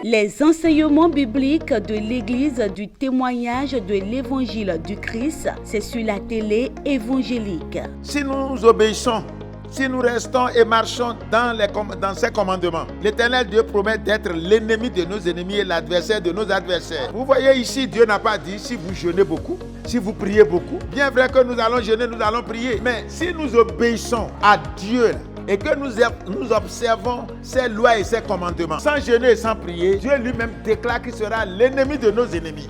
Les enseignements bibliques de l'Église du témoignage de l'Évangile du Christ, c'est sur la télé évangélique. Si nous obéissons, si nous restons et marchons dans ses commandements, l'Éternel Dieu promet d'être l'ennemi de nos ennemis et l'adversaire de nos adversaires. Vous voyez ici, Dieu n'a pas dit si vous jeûnez beaucoup, si vous priez beaucoup. Bien vrai que nous allons jeûner, nous allons prier. Mais si nous obéissons à Dieu et que nous observons ses lois et ses commandements, sans jeûner et sans prier, Dieu lui-même déclare qu'il sera l'ennemi de nos ennemis.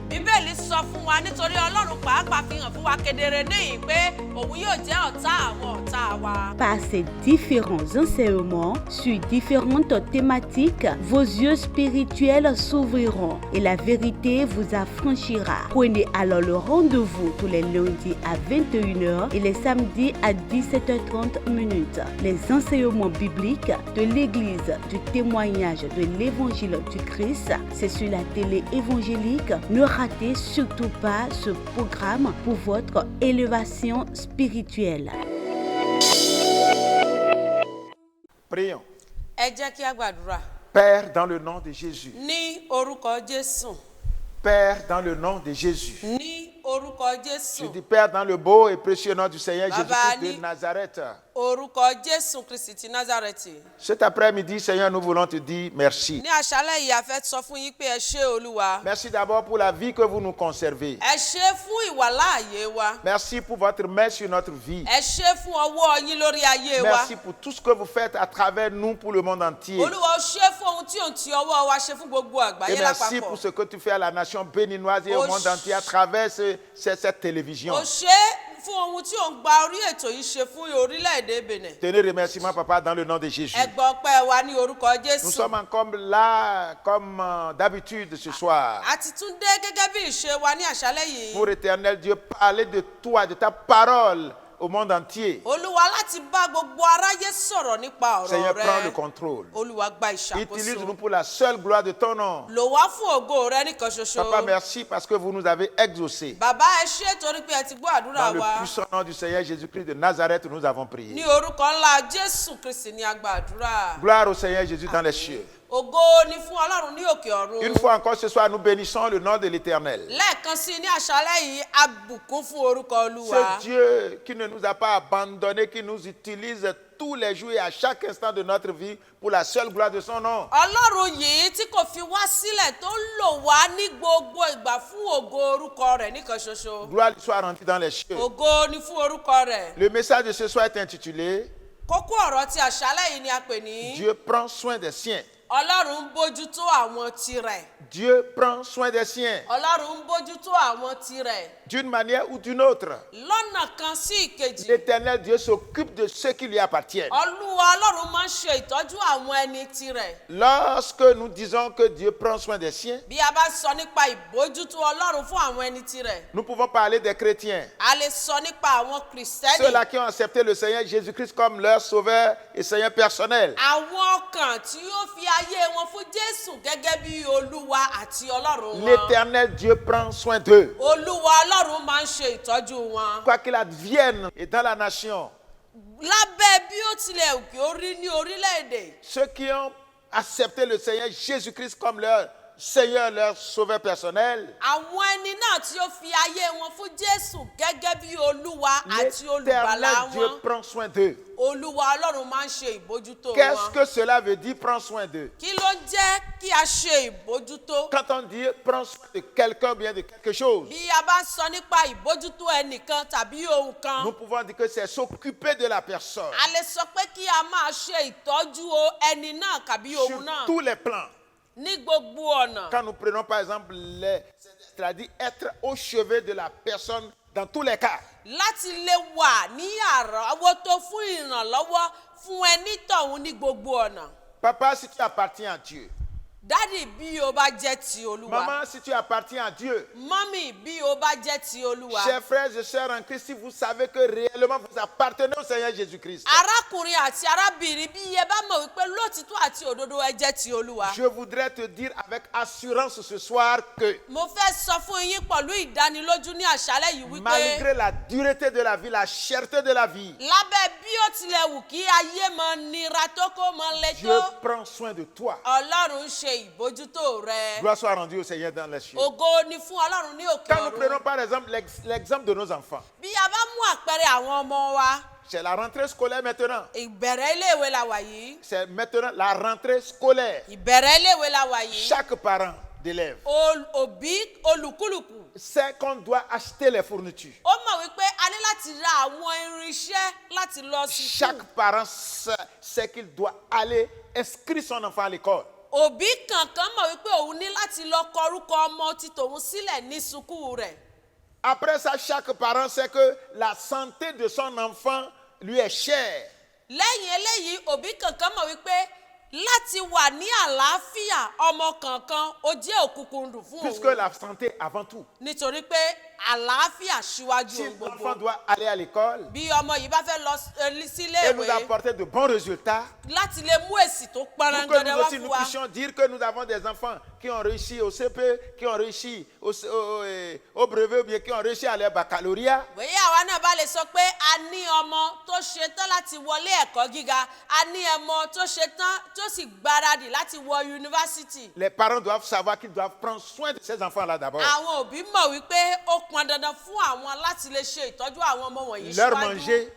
Par ces différents enseignements sur différentes thématiques, vos yeux spirituels s'ouvriront et la vérité vous affranchira. Prenez alors le rendez-vous tous les lundis à 21h et les samedis à 17h30. Les enseignements bibliques de l'Église du témoignage de l'Évangile du Christ, c'est sur la télé évangélique. Ne ratez surtout pas ce programme pour votre élévation spirituelle. Prions. Père, dans le nom de Jésus. Père, dans le nom de Jésus. Je dis Père, dans le beau et précieux nom du Seigneur Jésus-Christ de Nazareth. Cet après-midi, Seigneur, nous voulons te dire merci. Merci d'abord pour la vie que vous nous conservez. Merci pour votre main sur notre vie. Merci pour tout ce que vous faites à travers nous pour le monde entier. Et merci pour ce que tu fais à la nation béninoise et au monde entier à travers cette télévision. Tenez remerciement, Papa, dans le nom de Jésus. Nous sommes encore là, comme d'habitude ce soir, pour Éternel Dieu parler de toi, de ta parole au monde entier. Seigneur, prends le contrôle. Utilise-nous pour la seule gloire de ton nom. Papa, merci parce que vous nous avez exaucés. Dans le puissant nom du Seigneur Jésus-Christ de Nazareth, nous avons prié. Gloire au Seigneur Jésus dans les cieux. Une fois encore ce soir, nous bénissons le nom de l'Éternel. C'est Dieu qui ne nous a pas abandonnés, qui nous utilise tous les jours et à chaque instant de notre vie pour la seule gloire de son nom. Gloire soit rendue dans les cieux. Le message de ce soir est intitulé Dieu prend soin des siens. Dieu prend soin des siens. D'une manière ou d'une autre. L'Éternel Dieu s'occupe de ceux qui lui appartiennent. Lorsque nous disons que Dieu prend soin des siens, nous pouvons parler des chrétiens. Ceux-là qui ont accepté le Seigneur Jésus-Christ comme leur sauveur et Seigneur personnel. L'Éternel Dieu prend soin d'eux. Quoi qu'il advienne et dans la nation, ceux qui ont accepté le Seigneur Jésus-Christ comme leur Seigneur, leur sauveur personnel, l'Éternel Dieu prend soin d'eux. Qu'est-ce que cela veut dire, prend soin d'eux? Quand on dit prend soin de quelqu'un, bien de quelque chose, nous pouvons dire que c'est s'occuper de la personne sur tous les plans. Quand nous prenons par exemple c'est-à-dire être au chevet de la personne dans tous les cas. Papa, si tu appartiens à Dieu. Daddy bí o bá jẹ́ ti Olúwa. Maman, si tu appartiens à Dieu. Mami bí o bá jẹ́ ti Olúwa. Chers frères et sœurs en Christ, si vous savez que réellement vous appartenez au Seigneur Jésus-Christ. Arákùnrin àti arábìnrin bí ẹ bá mọ̀ wípé lótìtọ́ àti òdodo ẹ jẹ́ ti Olúwa. Je voudrais te dire avec assurance ce soir que mo fẹ́ sọ fún yín pẹ̀lú ìdánilójú ní àṣálẹ́ yìí wípé malgré la dureté de la vie, la cherté de la vie, lábẹ́ bí ó tilẹ̀ wù kí ayé mọ nira tó kó mọ le tó. Dieu prend soin de toi. Ọlọ́run ṣe ṣe ìbójútó rẹ. Gloire soit rendue au Seigneur dans les cieux. Ògo ni fún Ọlọ́run ní òkè Quand nous prenons ọ̀run. par exemple l'exemple de nos enfants, Bí a bá mú àpẹẹrẹ àwọn ọmọ wa, c'est la rentrée scolaire maintenant. ìbẹ̀rẹ̀ iléèwé la wà yìí. C'est maintenant la rentrée scolaire. Ìbẹ̀rẹ̀ iléèwé la wà yìí. Chaque parent d'élève Òbí olùkúlùkù. sait qu'on doit acheter les fournitures. Ó mọ̀ wípé a ní láti ra àwọn irinṣẹ́ láti lọ sí Chaque parent sait qu'il doit aller inscrire son enfant à l'école. Òbí kankan mọ̀ wípé òun ní láti lọ kọrúkọ ọmọ tí tòun sílẹ̀ ní sùkúù rẹ̀. Après ça, chaque parent sait que la santé de son enfant lui est chère. Lẹ́yìn eléyìí, òbí kankan mọ̀ wípé láti wà ní àlàáfíà ọmọ kankan ó jẹ́ òkùnkùndùn fún Puisque òun. la santé avant tout. Nítorí pé àlàáfíà síwájú Si ohun l'enfant gbogbo. doit aller à l'école Bí ọmọ yìí bá fẹ́ lọ sílé et nous ìwé apporter de bons résultats, láti lè mú èsì tó pour que pọnrangandan nous wá aussi fún nous wa. puissions dire que nous avons des enfants qui ont réussi au CP, qui ont réussi au brevet, ou bien qui ont réussi à leur baccalauréat. Bóyá àwa náà bá lè sọ pé a ní ọmọ tó ṣetán láti wọlé ẹ̀kọ́ gíga, a ní ọmọ tó ṣetán tó sì gbáradì láti wọ yunifásítì. Les parents doivent savoir qu'ils doivent prendre soin de ces enfants-là d'abord. Àwọn òbí mọ̀ wípé ó pọn dandan fún àwọn láti lè ṣe ìtọ́jú àwọn ọmọ wọ̀nyí Leur síwájú. manger,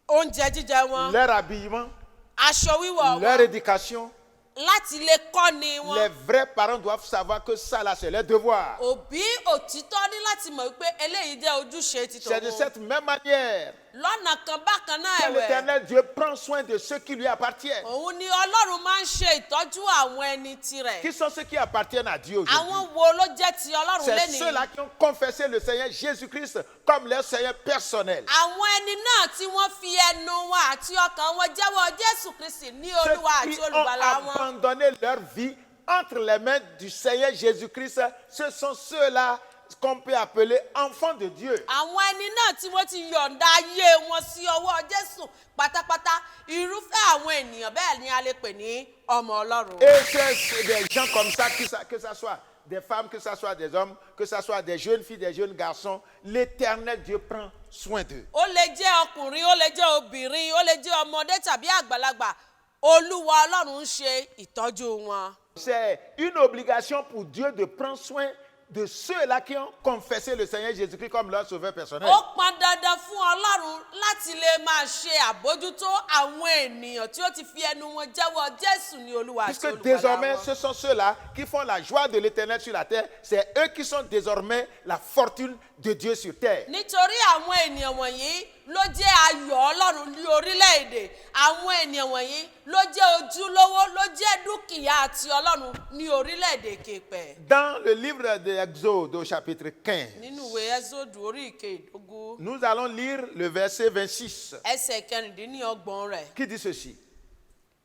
Oúnjẹ jíjẹ wọn, leur habillement, aṣọ wíwọ̀ leur wọn, éducation. láti lè kọ́ni Les wọn. vrais parents doivent savoir que ça là, c'est leur devoir. Òbí òtítọ́ ní láti mọ̀ wípé eléyìí jẹ́ ojúṣe ti C'est de tòun. cette même manière Lọ́nà kan bákan náà que ẹ̀wẹ̀. l'Éternel Dieu prend soin de ceux qui lui appartiennent. Òun ni Ọlọ́run máa ń ṣe ìtọ́jú àwọn ẹni tirẹ̀. Qui sont ceux qui appartiennent à Dieu aujourd'hui? Àwọn wo ló jẹ́ ti Ọlọ́run C'est lénìí? ceux-là qui ont confessé le Seigneur Jésus-Christ comme leur Seigneur personnel. Àwọn ẹni náà tí wọ́n fi ẹnu wọn àti ọkàn wọn jẹ́wọ́ Jésù Kristi ní Ceux Olúwa qui àti ont Olùgbàlà wọn. abandonné leur vie entre les mains du Seigneur Jésus-Christ, ce sont ceux-là qu'on peut appeler enfants de Dieu. Àwọn ẹni náà tí wọ́n ti yọ̀ǹda ayé wọn sí ọwọ́ Jésù pátápátá, irúfẹ́ àwọn ènìyàn bẹ́ẹ̀ ni a lè pè ní ọmọ Ọlọ́run. Et c'est des gens comme ça, que ça soit des femmes, que ça soit des hommes, que ça soit des jeunes filles, des jeunes garçons, l'Éternel Dieu prend soin d'eux. Ó lè jẹ́ ọkùnrin, ó lè jẹ́ obìnrin, ó lè jẹ́ ọmọdé tàbí àgbàlagbà. Olúwa Ọlọ́run ń ṣe ìtọ́jú wọn. C'est une obligation pour Dieu de prendre soin de ceux-là qui ont confessé le Seigneur Jésus-Christ comme leur sauveur personnel. Ó pọn dandan fún Ọlọ́run láti lè máa ṣe àbójútó àwọn ènìyàn tí ó ti fi ẹnu wọn jẹ́wọ́ Jésù ní Olúwa àti Puisque Olùgbàlà désormais, wọn. ce sont ceux-là qui font la joie de l'Éternel sur la terre. C'est eux qui sont désormais la fortune de Dieu sur terre. Nítorí àwọn ènìyàn wọ̀nyí ló jẹ́ ayọ̀ Ọlọ́run ní orílẹ̀-èdè. Àwọn ènìyàn wọ̀nyí ló jẹ́ ojúlówó, ló jẹ́ dúkìá àti Ọlọ́run ní orílẹ̀-èdè kèpẹ̀. Dans le livre de Exode au chapitre 15, Nínú ìwé Ẹ́sódù orí ìkejìdógún nous allons lire le verset 26 ẹsẹ̀ kẹrìndínlọ́gbọ̀n rẹ̀. qui dit ceci.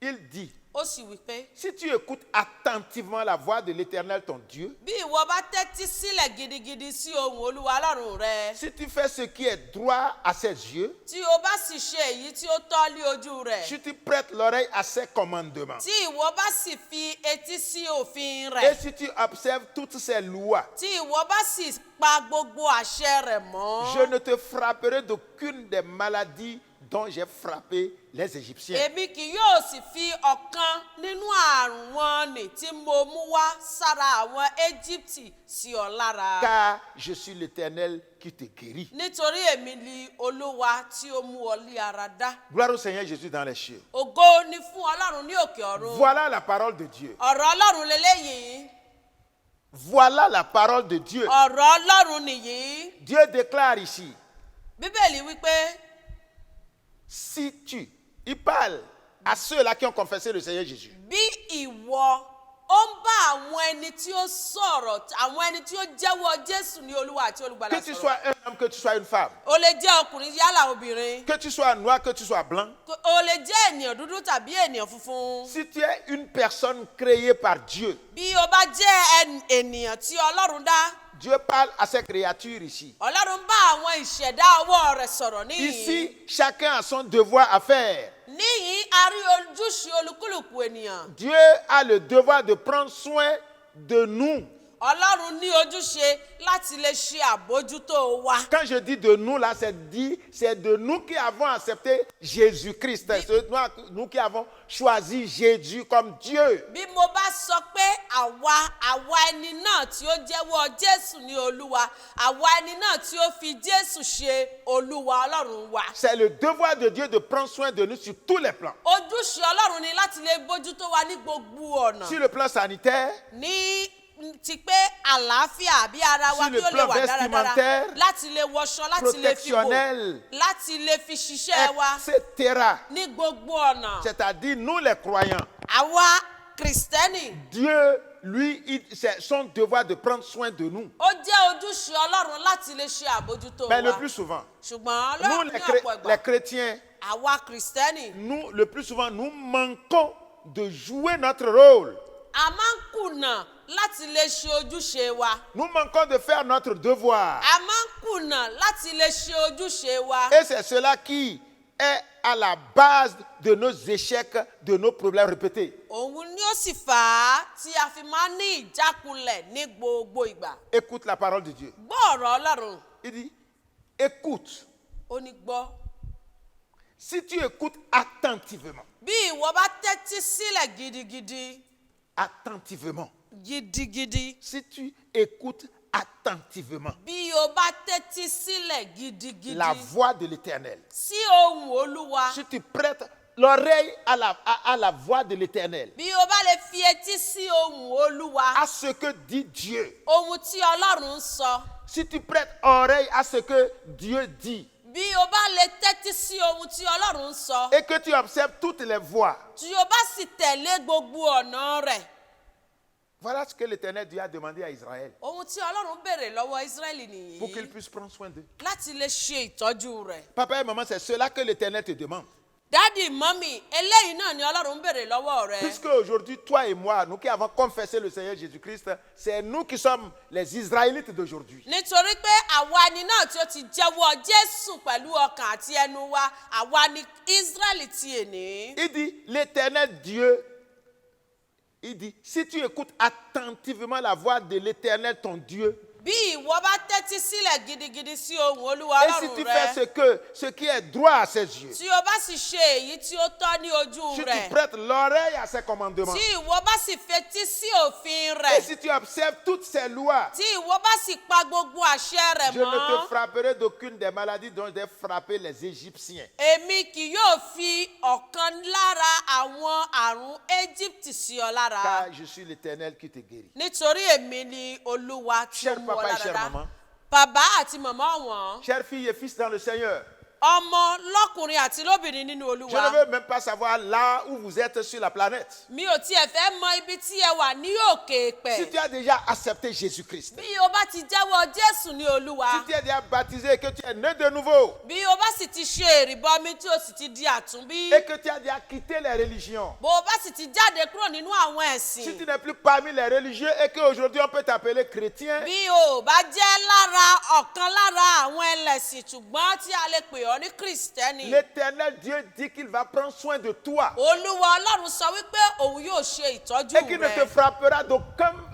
Il dit, Ó sì wí pé, si tu écoutes attentivement la voix de l'Éternel ton Dieu, bí ìwọ bá tẹ́tí sílẹ̀ gidigidi sí ohùn Olúwa Ọlọ́run rẹ, si tu fais ce qui est droit à ses yeux, tí o bá sì ṣe èyí tí ó tọ́ lé ojú rẹ̀, si tu prêtes l'oreille à ses commandements, tí ìwọ bá sì fi etí sí òfin et rẹ̀, si tu observes toutes ses lois, tí ìwọ bá sì pa gbogbo àṣẹ rẹ̀ mọ́, je ne te frapperai d'aucune des maladies dont j'ai frappé les Égyptiens. èmi kì yóò sì fi ọ̀kan nínú àrùn wọn nì tí mo mú wá sára àwọn Éjíptì sí ọ lára. Car je suis l'Éternel qui te guérit. Nítorí èmi ni Olúwa tí ó mú ọ lé ara dá. Gloire au Seigneur Jésus dans les cieux. Ògo ni fún Ọlọ́run ní òkè ọ̀run. Voilà la parole de Dieu. Ọ̀rọ̀ Ọlọ́run leléyìí. Voilà la parole de Dieu. Ọ̀rọ̀ Ọlọ́run nìyí. Dieu déclare ici, Bíbélì wípé si tu, il parle à ceux-là qui ont confessé le Seigneur Jésus. bí ìwọ ó ń bá àwọn ẹni tí ó sọ̀rọ̀, àwọn ẹni tí ó jẹ́wọ́ Jésù ní Olúwa àti Olùgbàlà Que tu sọ̀rọ̀. sois un homme, que tu sois une femme, O lè jẹ́ ọkùnrin yálà obìnrin. que tu sois noir, que tu sois blanc, O lè jẹ́ ènìyàn dúdú tàbí ènìyàn funfun. si tu es une personne créée par Dieu, Bí o bá jẹ́ ènìyàn tí Ọlọ́run dá, Dieu parle à ses créatures ici. Ọlọ́run bá àwọn ìṣẹ̀dá ọwọ́ rẹ̀ sọ̀rọ̀ níyìí. Ici, chacun a son devoir à faire. Níyìí a rí ojúṣe olúkúlùkù ènìyàn. Dieu a le devoir de prendre soin de nous. Ọlọ́run ní ojúṣe láti lè ṣe àbójútó wa. Quand je dis de nous, là, c'est de nous qui avons accepté Jésus-Christ. C'est nous qui avons choisi Jésus comme Dieu. Bí mo bá sọ pé àwa ẹni náà tí ó jẹ́wọ́ Jésù ní Olúwa, àwa ẹni náà tí ó fi Jésù ṣe Olúwa Ọlọ́run wa. C'est le devoir de Dieu de prendre soin de nous sur tous les plans. Ojúṣe Ọlọ́run ni láti lè bójútó wa ní gbogbo ọ̀nà. Sur le plan sanitaire, Ní ti pé àlàáfíà bí ara wa sur kí le ó lè plan wà dáradára, vestimentaire, láti lè wọṣọ, láti lè fi bò, protectionnel, láti lè fi ṣiṣẹ́ wa etc. ní gbogbo ọ̀nà. C'est-à-dire, nous les croyants, Àwa Kristẹni, Dieu, lui, c'est son devoir de prendre soin de nous. ó jẹ́ ojúṣe Ọlọ́run láti lè ṣe àbójútó Mais le wa. plus souvent, Ṣùgbọ́n nous, Ọlọ́run ní ọ̀pọ̀ les ìgbà, chrétiens, àwa Kristẹni, nous, le plus souvent, nous manquons de jouer notre rôle. a máa ń kùnà láti lè ṣe ojúṣe wa. Nous manquons de faire notre devoir. A máa ń kùnà láti lè ṣe ojúṣe wa. Et c'est cela qui est à la base de nos échecs, de nos problèmes répétés. Òun ni ó sì fà á tí a fi máa ń ní ìjákulẹ̀ ní gbogbo ìgbà. Écoute la parole de Dieu. Gbọ́ ọ̀rọ̀ Ọlọ́run, Il dit, écoute. ó ní gbọ́. Si tu écoutes attentivement, Bí ìwọ bá tẹ́tí sílẹ̀ gidigidi, attentivement, gidigidi, si tu écoutes attentivement bí o bá tẹ́tí sílẹ̀ gidigidi la voix de l'Éternel, sí ohùn Olúwa, si tu prêtes l'oreille à la voix de l'Éternel, bí o bá lè fi etí sí ohùn Olúwa, à ce que dit Dieu, ohun tí Ọlọ́run ń sọ, si tu prêtes oreille à ce que Dieu dit, bí o bá lè tẹ́tí sí ohun tí Ọlọ́run ń sọ, et que tu observes toutes les voies, tí o bá sì tẹ̀lé gbogbo ọ̀nà rẹ̀. voilà ce que l'Éternel Dieu a demandé à Israël Ohun tí Ọlọ́run béèrè lọ́wọ́ Ísírẹ́lì pour qu'il nìyí, puisse prendre soin d'eux. láti lè ṣe ìtọ́jú rẹ̀. Papa et maman, c'est cela que l'Éternel te demande. Dádì, mọ́mì, eléyìí náà ni Ọlọ́run béèrè lọ́wọ́ rẹ̀. Puisque aujourd'hui, toi et moi, nous qui avons confessé le Seigneur Jésus-Christ, c'est nous qui sommes les Israélites d'aujourd'hui. Nítorí pé àwa ni náà tí ó ti jẹ́wọ́ Jésù pẹ̀lú ọkàn àti ẹnu wa, àwa ni Ísírẹ́lì ti èní. Il dit, l'Éternel Dieu, il dit, si tu écoutes attentivement la voix de l'Éternel ton Dieu, Bí ìwọ bá tẹ́tí sílẹ̀ gidigidi sí ohùn Olúwa et si tu Ọlọ́run fais rẹ, ce qui est droit à ses yeux, tí o bá sì ṣe èyí tí ó tọ́ ní ojú si tu rẹ̀, prêtes l'oreille à ses commandements, tí ìwọ bá sì fetí sí òfin et rẹ̀, si tu observes toutes ses lois, tí ìwọ bá sì pa gbogbo àṣẹ rẹ̀ je ne te mọ́, frapperai d'aucune des maladies dont j'ai frappé les Égyptiens. èmi kì yóò fi ọ̀kan lára àwọn àrùn Éjíptì sí ọ lára. Car je suis l'Éternel qui te guérit. Nítorí èmi ni Olúwa tí ó Cher mú ọ papa et lára chère dá. maman, Bàbá àti màmá wọn, chers filles et fils dans le Seigneur, ọmọ lọ́kùnrin àti lóbìnrin nínú je ne Olúwa. veux même pas savoir là où vous êtes sur la planète. Mi ò tiẹ̀ fẹ́ mọ ibi tí ẹ wà ní òkè Si èpẹ̀. tu as déjà accepté Jésus-Christ, Bí o bá ti jẹ́wọ́ Jésù ní Olúwa, si tu es déjà baptisé et que tu es né de nouveau, bí o bá sì ti ṣe ìrìbọmi tí o sì ti di àtúnbí, et que tu as déjà quitté les religions, bó o bá sì ti jáde kúrò nínú àwọn si ẹ̀sìn, tu n'es plus parmi les religieux et qu'aujourd'hui on peut t'appeler chrétien, bí o bá jẹ́ lára ọ̀kan lára àwọn ẹlẹ́sìn ṣùgbọ́n tí a lè pè ọ́ ní Kristẹni, l'Éternel Dieu dit qu'il va prendre soin de toi Olúwa Ọlọ́run sọ wípé òun yóò ṣe ìtọ́jú et qu'il ne te rẹ. frappera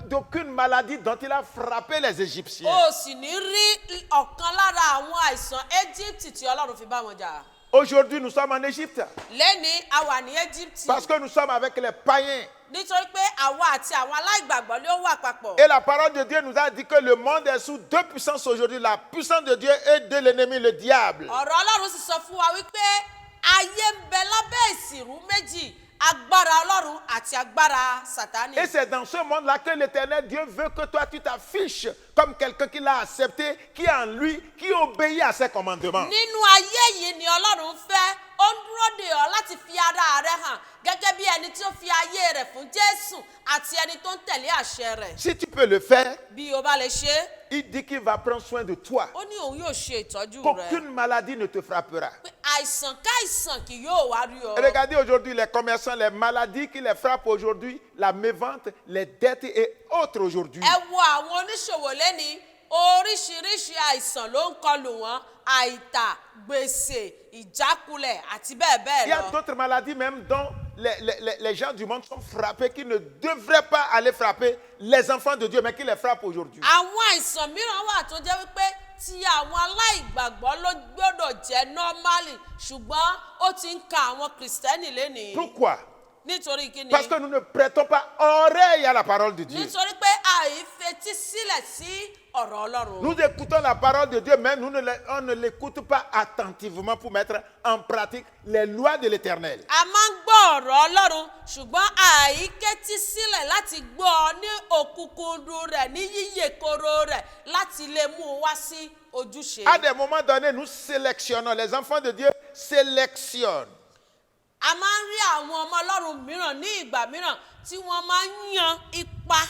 d'aucune maladie dont il a frappé les Égyptiens. O sì ní rí ọ̀kan lára àwọn àìsàn Éjíptì tí Ọlọ́run fi bá wọn jà. Aujourd'hui, nous sommes en Égypte Lẹ́ni a wà ní Éjíptì parce que nous sommes avec les païens. nítorí pé àwa àti àwọn aláìgbàgbọ́ ló wà papọ̀. Et la parole de Dieu nous a dit que le monde est sous deux puissances aujourd'hui, la puissance de Dieu et de l'ennemi, le diable. Ọ̀rọ̀ Ọlọ́run sì sọ fún wa wípé ayé ń bẹ lábẹ́ ìsìnrú méjì, agbára Ọlọ́run àti agbára Sátánì. Et c'est dans ce monde-là que l'Éternel Dieu veut que toi tu t'affiches comme quelqu'un qui l'a accepté, qui est en lui, qui obéit à ses commandements. Nínú ayé yìí ni Ọlọ́run fẹ́, ó ń dúró dè ọ́ láti fi ara rẹ hàn gẹ́gẹ́ bí ẹni tí ó fi ayé rẹ̀ fún Jésù àti ẹni tó ń tẹ̀lé àṣẹ rẹ̀. Si tu peux le faire, Bí o bá lè ṣe é, il dit qu'il va prendre soin de toi. ó ní òun yóò ṣe ìtọ́jú rẹ̀. Qu'aucune maladie ne te frappera. Pé àìsàn káìsàn kì yóò wá rí ọ. Regardez aujourd'hui les commerçants, les maladies qui les frappent aujourd'hui, la mévente, les dettes et autres aujourd'hui. Ẹ wo àwọn oníṣòwò lẹ́ni, oríṣiríṣi àìsàn ló ń kọlù wọn, àìtà, gbèsè, ìjákulẹ̀ àti bẹ́ẹ̀ bẹ́ẹ̀ Il y a lọ. d'autres maladies même dont les gens du monde sont frappés, qui ne devraient pas aller frapper les enfants de Dieu, mais qui les frappent aujourd'hui. àwọn àìsàn mìíràn wà tó jẹ́ wípé tí àwọn aláìgbàgbọ́ ló gbọ́dọ̀ jẹ́ nọ́málì ṣùgbọ́n ó ti ń ka àwọn kìrìsìtẹ́nì lénìí. Pourquoi? nítorí kí ni? Parce que nous ne prêtons pas oreille à la parole de Dieu. nítorí pé àìfetí sílẹ̀ sí ọ̀rọ̀ ọlọ́run. Nous écoutons la parole de Dieu, mais on ne l'écoute pas attentivement pour mettre en pratique les lois de l'Éternel. a máa ń gbọ́ ọ̀rọ̀ ọlọ́run ṣùgbọ́n àìkẹ́tí sílẹ̀ láti gbọ́ ọ ní òkùnkùndùn rẹ̀ ní yíyè koro rẹ̀ láti lè mú un wá sí ojúṣe. À des moments donnés, nous sélectionnons. Les enfants de Dieu sélectionnent. a máa ń rí àwọn ọmọ ọlọ́run mìíràn ní ìgbà mìíràn tí wọ́n máa ń yan ipa.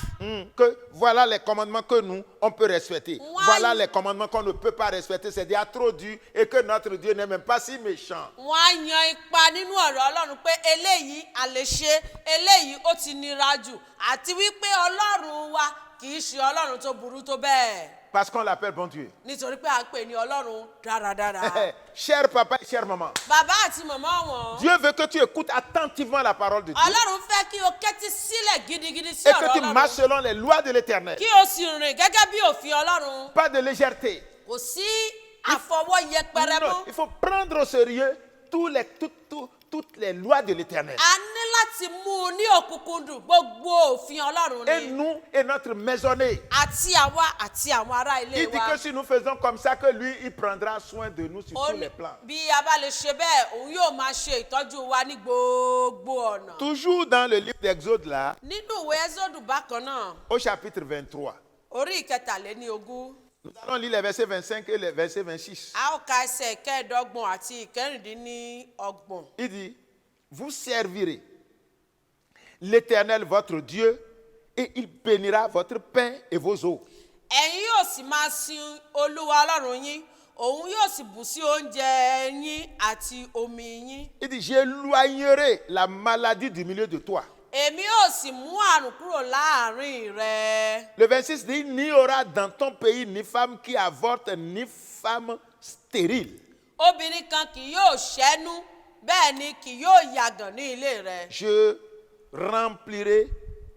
Que voilà les commandements que nous, on peut respecter. Ouais. Voilà les commandements qu'on ne peut pas respecter. C'est déjà trop dur et que notre Dieu n'est même pas si méchant. wọ́n á yan ipa nínú ọ̀rọ̀ ọlọ́run pé eléyìí a lè ṣe eléyìí ó ti nira jù àti wípé ọlọ́run wa kì í ṣe ọlọ́run tó burú tó bẹ́ẹ̀. Parce qu'on l'appelle bon Dieu. nítorí pé à ń pè ní ọlọ́run dáradára. Cher papa et chère maman, bàbá àti màmá wọn. Dieu veut que tu écoutes attentivement la parole de Dieu ọlọ́run fẹ́ kí o kẹ́tí sílẹ̀ gidigidi sí et que ọ̀rọ̀ tu marches ọlọ́run. selon les lois de l'Éternel. kí o sì rìn gẹ́gẹ́ bí òfin ọlọ́run. Pas de légèreté. kò sí àfọwọ́ yẹpẹrẹ Non, mọ́. il faut prendre au sérieux toutes les lois de l'Éternel. a ní láti mú un ní òkùnkùndùn gbogbo òfin ọlọ́run Et ni. nous et notre maisonnée. àti àwa àti àwọn ará ilé Il dit wa. que si nous faisons comme ça, que lui, il prendra soin de nous sur Ó tous ní les plans. bí a bá lè ṣe bẹ́ẹ̀ òun yóò máa ṣe ìtọ́jú wa ní gbogbo ọ̀nà. Toujours dans le livre d'Exode là, nínú ìwé ẹ́sọ́dù bákan náà au chapitre 23. orí ìkẹtàléníogún Nous allons lire les versets 25 et les versets 26. a ó ka ẹsẹ̀ ìkẹẹ̀dọ́gbọ̀n àti ìkẹrìndínlọ́gbọ̀n. Il dit, vous servirez l'Éternel votre Dieu et il bénira votre pain et vos eaux. ẹ̀yin yóò sì máa sin olúwa ọlọ́run yín òun yóò sì bù sí oúnjẹ yín àti omi yín. Il dit, j'éloignerai la maladie du milieu de toi. èmi yóò sì mú àrùn kúrò láàrin rẹ. Le 26 dit, il n'y aura dans ton pays ni femme qui avorte, ni femme stérile. obìnrin kan kì yóò ṣẹ́nu bẹ́ẹ̀ ni kì yóò yàgàn ní ilé rẹ. Je remplirai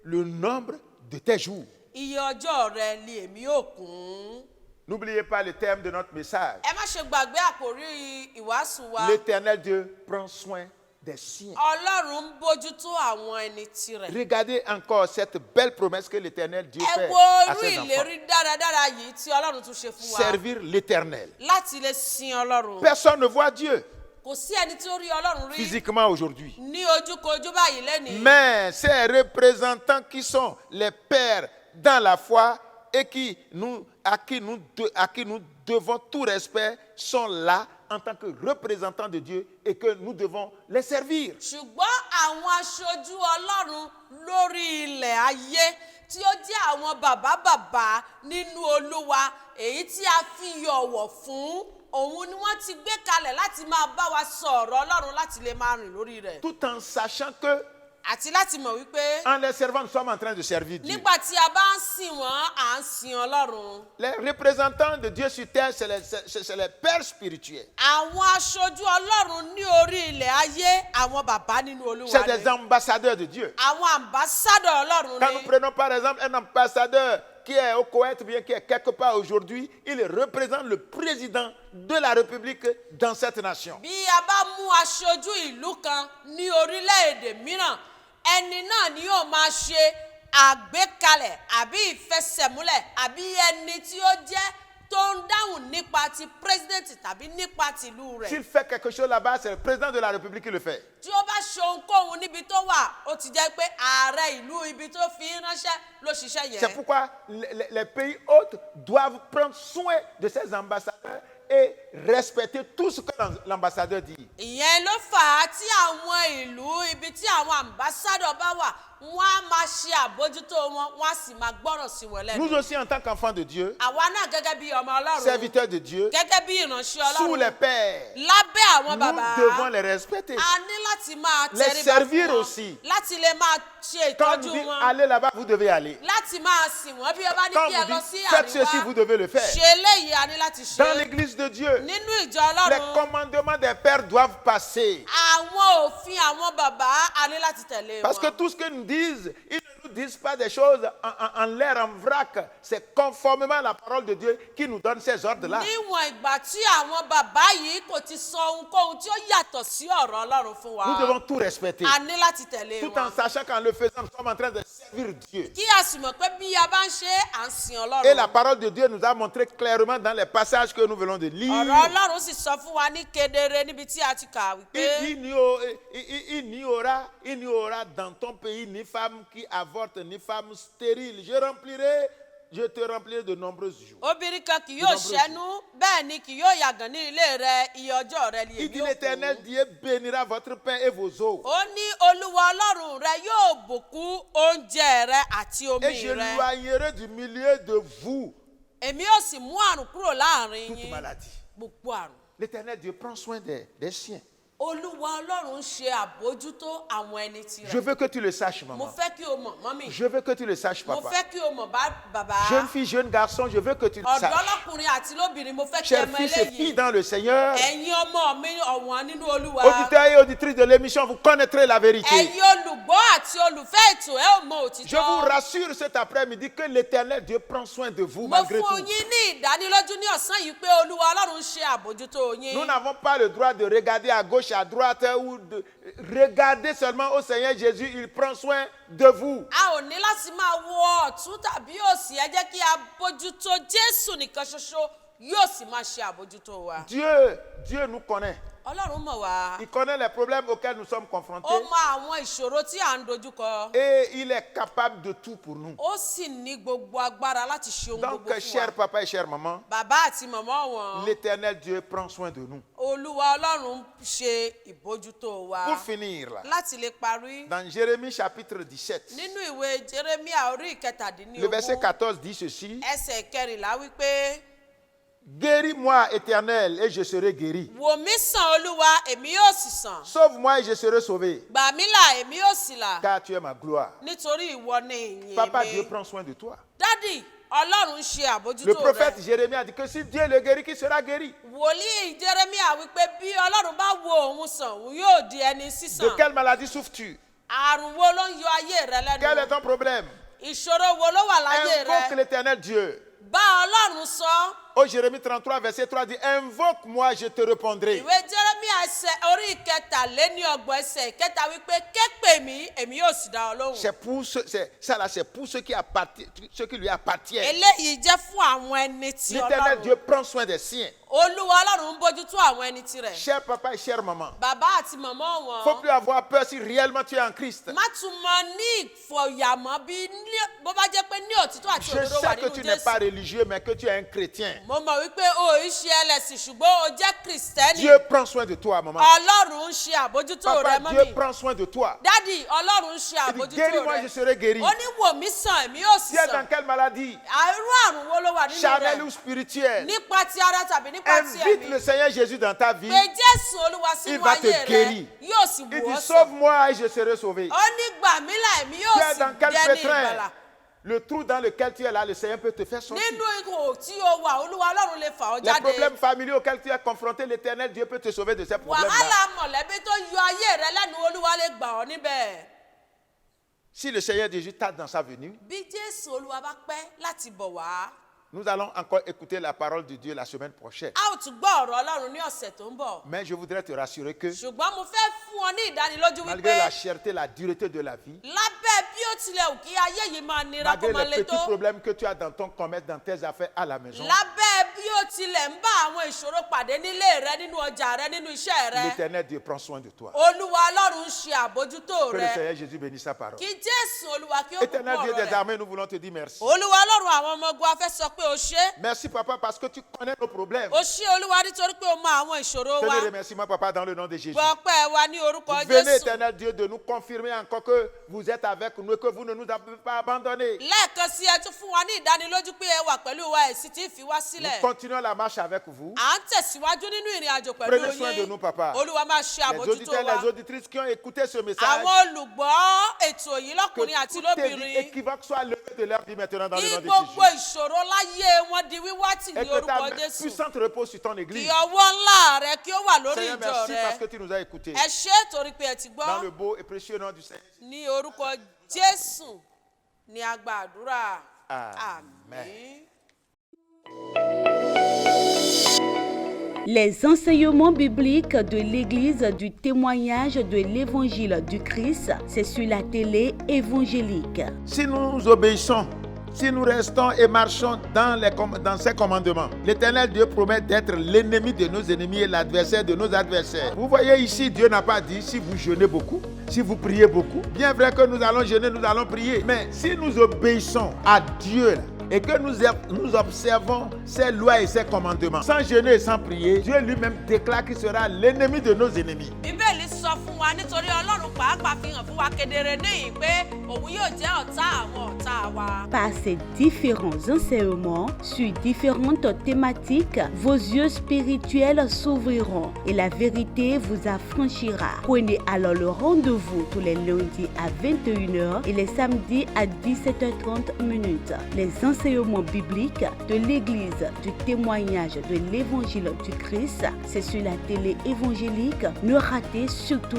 le nombre de tes jours. iye ọjọ́ rẹ ni èmi yóò kún. N'oubliez pas le thème de notre message. ẹ má ṣe gbàgbé àkòrí ìwàásù wa. L'Éternel Dieu prend soin des siens. ọlọ́run ń bójútó àwọn ẹni tirẹ̀. Regardez encore cette belle promesse que l'Éternel Dieu ẹ fait wo à irú ses enfants. ìlérí dáradára yìí tí ọlọ́run tún ṣe fún wa. Servir l'Éternel. láti lè sin ọlọ́run. Personne ne voit Dieu kò sí ẹni tí ó rí ọlọ́run rí physiquement aujourd'hui. ní ojúkojú báyìí lẹ́nìí. Mais ces représentants qui sont les pères dans la foi et à qui nous devons tout respect sont là en tant que représentants de Dieu et que nous devons les servir. ṣùgbọ́n àwọn aṣojú ọlọ́run lórí ilẹ̀ ayé tí ó jẹ́ àwọn bàbá nínú olúwa èyí tí a fi ọ̀wọ̀ fún òun ni wọ́n ti gbé kalẹ̀ láti máa bá wa sọ̀rọ̀ ọlọ́run láti lè máa rìn lórí rẹ̀. Tout en sachant que àti láti mọ̀ wípé en les servant, nous sommes en train de servir Dieu. nígbà tí a bá ń sìn wọ́n à ń sin ọlọ́run. Les représentants de Dieu sur terre, c'est les pères spirituels. àwọn aṣojú ọlọ́run ní orí ilẹ̀ ayé àwọn bàbá nínú olúwa C'est ni. des ambassadeurs de Dieu. àwọn ambassadọ̀ ọlọ́run Quand nous ni. prenons par exemple un ambassadeur qui est au Koweït, bien qui est quelque part aujourd'hui, il représente le président de la République dans cette nation. bí a bá mú aṣojú ìlú kan ní orílẹ̀-èdè mìíràn ẹni náà ni yóò máa ṣe àgbékalẹ̀ àbí ìfẹsẹ̀múlẹ̀ àbí ẹni tí ó jẹ́ tó ń dáhùn nípa ti pírẹsidẹ́ǹtì tàbí nípa tìlú rẹ̀. S'il fait quelque chose là-bas, c'est le président de la République qui le fait. tí ó bá ṣe ohunkóhun níbi tó wà ó ti jẹ́ pé ààrẹ ìlú ibi tó fi ń ránṣẹ́ ló ṣiṣẹ́ C'est yẹn. pourquoi les pays hôtes doivent prendre soin de ces ambassadeurs et respecter tout ce que l'ambassadeur dit. ìyẹn ló fà á tí àwọn ìlú ibi tí àwọn ambassadọ̀ bá wà wọ́n á máa ṣe àbójútó wọn wọ́n á sì máa gbọ́ràn sí wọn lẹ́nu. Nous aussi, en tant qu'enfants de Dieu, àwa náà gẹ́gẹ́ bí ọmọ Ọlọ́run, serviteurs de Dieu, gẹ́gẹ́ bí ìránṣẹ́ sous les Ọlọ́run, pères, lábẹ́ àwọn bàbá, nous devons les respecter. a ní láti máa Les tẹríba servir fún wọn, aussi. láti lè máa ṣe Quand on ìtọ́jú dit wọn, allez là-bas, vous devez aller. láti máa sìn wọ́n bí ọba ní Quand kí ẹ vous lọ dites sí faites ceci, vous àríwá, devez le faire. ṣe eléyìí a ní láti Dans ṣe. l'église de Dieu, Nínú ìjọ les Ọlọ́run, commandements des pères doivent passer. àwọn òfin àwọn bàbá a ní láti tẹ̀lé Parce que wọn. tout ce qu'ils nous disent, ils ne nous disent pas des choses en l'air, en vrac. C'est conformément à la parole de Dieu qui nous donne ces ordres-là. Níwọ̀n ìgbà tí àwọn bàbá yìí kò ti sọ ohunkóhun tí ó yàtọ̀ sí ọ̀rọ̀ Ọlọ́run fún wa, Nous devons tout respecter. a ní láti tẹ̀lé Tout en wọn. sachant qu'en le faisant, nous sommes en train de servir Dieu. Kí a sì mọ̀ pé bí a bá ń ṣe à ń sin Et la Ọlọ́run. parole de Dieu nous a montré clairement dans les passages que nous venons de lire. Ọ̀rọ̀ Ọlọ́run sì sọ fún wa ní kedere níbi tí a ti kà wípé Il n'y aura dans ton pays ni femme qui avorte, ni femme stérile. Je te remplirai de nombreux jours. obìnrin kan kì yóò ṣẹ́nu, bẹ́ẹ̀ ni kì yóò yàgàn ní ilé rẹ, iye ọjọ́ rẹ ni Il èmi dit yóò l'Éternel kú. Dieu bénira votre pain et vos eaux. Ó ní Olúwa Ọlọ́run rẹ yóò bùkún oúnjẹ rẹ àti Et omi je rẹ. éloignerai du milieu de vous Èmi yóò sì mú àrùn kúrò láàrin toute yín, maladie. gbogbo àrùn. L'Éternel Dieu prend soin des siens. Olúwa Ọlọ́run ń ṣe àbójútó àwọn ẹni Je tirẹ̀. veux que tu le saches, Mo maman. fẹ́ kí o mọ̀, mọ́mì. Je veux que tu le saches, Mo papa. fẹ́ kí o mọ̀ bàbá. Jeune fille, jeune garçon, je veux que tu le Ọ̀dọ́ saches. lọ́kùnrin àti lóbìnrin, mo fẹ́ kí ẹ Chers mọ̀ fils et filles eléyìí. dans le Seigneur, Ẹ̀yin ọmọ mi ọ̀wọ́n nínú Olúwa. auditeurs et auditrices de l'émission, vous connaîtrez la vérité. Ẹ̀yin olùgbọ́ àti olùfẹ́ ètò ẹ ò mọ Je vous òtítọ́. rassure cet après-midi que l'Éternel Dieu prend soin de vous Mo malgré fún tout. yín ní ìdánilójú ní ọ̀sán yìí pé Olúwa Ọlọ́run ń ṣe àbójútó yín. Nous n'avons pas le droit de regarder à gauche, à droite ou de regarder seulement au Seigneur Jésus. Il prend soin de vous. A ò ní láti máa wo ọ̀tún tàbí òsì, ẹ jẹ́ kí a bójútó Jésù nìkan ṣoṣo yóò sì máa ṣe àbójútó wa. Dieu nous connaît. Ọlọ́run mọ̀ wá. Il connaît les problèmes auxquels nous sommes confrontés. Ó mọ àwọn ìṣòro tí à ń dojúkọ. Et il est capable de tout pour nous. Ó sì ní gbogbo agbára láti ṣe ohun Donc, gbogbo fún cher wa. papa et chère maman, Bàbá àti màmá wọn, l'Éternel Dieu prend soin de nous. Olúwa Ọlọ́run ṣe ìbójútó wa. Pour finir, là, Láti lè parí, dans Jérémie chapitre 17, nínú ìwé Jérémíà orí le verset ìkẹtàdínlógún, 14 dit ceci. ẹsẹ̀ kẹrìnlá wípé, Guéris-moi, Éternel, et je serai guéri. wò mí sàn Olúwa, èmi yóò sì sàn. Sauve-moi et je serai sauvé, Gbà mí là, èmi yóò sì là. car tu es ma gloire. Nítorí ìwọ ni ìyìn Papa, Dieu mi. prend soin de toi. Dádì, Ọlọ́run ń ṣe Le àbójútó prophète rẹ̀. Jérémie a dit que si Dieu le guérit, qui sera guéri? Wòlíì Jérémíà wípé bí Ọlọ́run bá wo òun sàn, òun yóò di ẹni De sísàn. quelle maladie souffres-tu? Àrùn wo ló ń yọ ayé rẹ Quel est lẹ́nu? ton problème? Ìṣòro wo ló wà láyé Invoque rẹ? l'Éternel Dieu. Bá Ọlọ́run sọ. Au Jérémie 33, verset 3 dit, invoque-moi, je te répondrai. Ìwé Jérémíà orí ìkẹtàléníọgbọ̀n ẹsẹ̀ ìkẹta wípé ké pè mí, èmi yóò sì dá ọ lóhùn. C'est pour ceux qui lui appartiennent. Eléyìí jẹ́ fún àwọn ẹni tí L'Éternel Ọlọ́run. Dieu prend soin des siens. Olúwa Ọlọ́run ń bójútó àwọn ẹni tirẹ̀. Cher papa et chère maman, Bàbá àti màmá il ne faut wọn. plus avoir peur si réellement tu es en Christ. Má tún mọ ní ìfọ̀yàmọ́ bó bá jẹ́ pé ní òtítọ́ àti Je òdodo wà sais que nínú tu n'es pas Jésù. religieux, mais que tu es un chrétien. Mo mọ̀ wípé o ì ṣe ẹlẹ́sìn ṣùgbọ́n o jẹ́ Kristẹni. Dieu prend soin de toi, maman. Ọlọ́run ń ṣe àbójútó Papa, rẹ Dieu mọ́mì. prend soin de toi. Dádì, Ọlọ́run ń ṣe Il dit, àbójútó guéris-moi, je rẹ. serai guéri. Ó ní wò mí sàn, èmi yóò sì Tu es dans sàn. quelle maladie? Irú àrùn wo ló wà nínú Charnelle ou rẹ̀? spirituelle? Nípa ti ara tàbí nípa ti Invite le ẹ̀mí. Seigneur Jésus dans ta vie. Pé Jésù Olúwa Il sínú va te ayé rẹ guérir. yóò sì Il wò dit, ọ́ sàn. sauve-moi et je serai sauvé. Ó ní gbà mí là, èmi Tu yóò es sì dans quel dẹni pétrin? ìgbàlà. Le trou dans lequel tu es là, le Seigneur peut te faire sortir. Nínú ihò tí o wà, Olúwa Ọlọ́run lè fà ọ́ Les jáde. problèmes familiaux auxquels tu es confronté, l'Éternel Dieu peut te sauver de ces problèmes-là. Wàhálà mọ̀lẹ́bí tó yọ ayé rẹ lẹ́nu, Olúwa lè gbà ọ́ níbẹ̀. Si le Seigneur Jésus tarde dans sa venue, Bí Jésù Olúwa bá pẹ́ láti bọ̀ wá, nous allons encore écouter la parole de Dieu la semaine prochaine. a ó tún gbọ́ ọ̀rọ̀ Ọlọ́run ní ọ̀sẹ̀ tó ń bọ̀. Mais je voudrais te rassurer que Ṣùgbọ́n mo fẹ́ fún ọ ní ìdánilójú malgré wípé la cherté, la dureté de la vie, lábẹ́ bí ó tilẹ̀ wù kí ayé yìí máa nira kó Malgré máa les le petits tó. problèmes que tu as dans ton commerce, dans tes affaires, à la maison, Lábẹ́ bí ó tilẹ̀ ń bá àwọn ìṣòro pàdé nílé rẹ, nínú ọjà rẹ, nínú iṣẹ́ rẹ. l'Éternel Dieu prend soin de toi. Olúwa Ọlọ́run ń ṣe àbójútó Que le rẹ. Seigneur Jésus bénisse sa parole. Kí Jésù Olúwa kí ó Éternel bùkún Dieu ọ̀rọ̀ des rẹ̀. armées, nous voulons te dire merci. Olúwa Ọlọ́run àwọn ọmọ ogun afẹ́ sọ pé o ṣé. Merci papa parce que tu connais nos problèmes. O ṣé Olúwa nítorí pé o mọ àwọn ìṣòro wa. Tenez remerciement papa dans le nom de Jésus. Gbọ́ ọpẹ́ wa ní orúkọ Venez Jésù. éternel Dieu de nous confirmer encore que vous êtes avec nous et que vous ne nous avez pas abandonnés. Lẹ́ẹ̀kan sí ẹ tún fún wa ní ìdánilójú pé ẹ wà pẹ̀lú wa ẹ̀ sì ti fi wá Nous sílẹ̀. continuons la marche avec vous. À ń tẹ̀síwájú nínú ìrìn àjò pẹ̀lú Prenez soin de nous, papa. Olúwa máa ṣe Les àbójútó auditeurs, wa. les auditrices qui ont écouté ce message, Àwọn olùgbọ́ ètò yìí que lọ́kùnrin àti toutes tes vies lóbìnrin. équivoques soient levées de leur vie maintenant dans le Kí nom de gbogbo Jésus. ìṣòro láyé wọn di wíwá tì Et ní que ta orúkọ main Jésù. puissante repose sur ton Kí église. ọwọ́ ńlá rẹ kí ó wà lórí Seigneur, ìjọ merci parce que rẹ. tu nous as écoutés. Ẹ ṣé torí pé ẹ ti Dans gbọ́. le beau et précieux nom du Seigneur. Ní orúkọ Jésù ni a gba àdúrà. Amen. Les enseignements bibliques de l'Église du témoignage de l'Évangile du Christ, c'est sur la télé évangélique. Si nous obéissons, si nous restons et marchons dans ses commandements, l'Éternel Dieu promet d'être l'ennemi de nos ennemis et l'adversaire de nos adversaires. Vous voyez ici, Dieu n'a pas dit si vous jeûnez beaucoup, si vous priez beaucoup. Bien vrai que nous allons jeûner, nous allons prier. Mais si nous obéissons à Dieu et que nous observons ses lois et ses commandements, sans jeûner et sans prier, Dieu lui-même déclare qu'il sera l'ennemi de nos ennemis. Bíbélì sọ fún wa nítorí Ọlọ́run pàápàá fi hàn fún wa kedere níyìn pé òun yóò jẹ́ ọ̀tá àwọn ọ̀tá wa. Par ces différents enseignements sur différentes thématiques, vos yeux spirituels s'ouvriront et la vérité vous affranchira. Prenez alors le rendez-vous tous les lundis à 21h et les samedis à 17h30. Les enseignements bibliques de l'Église du témoignage de l'Évangile du Christ, c'est sur la télé évangélique. Ne ratez surtout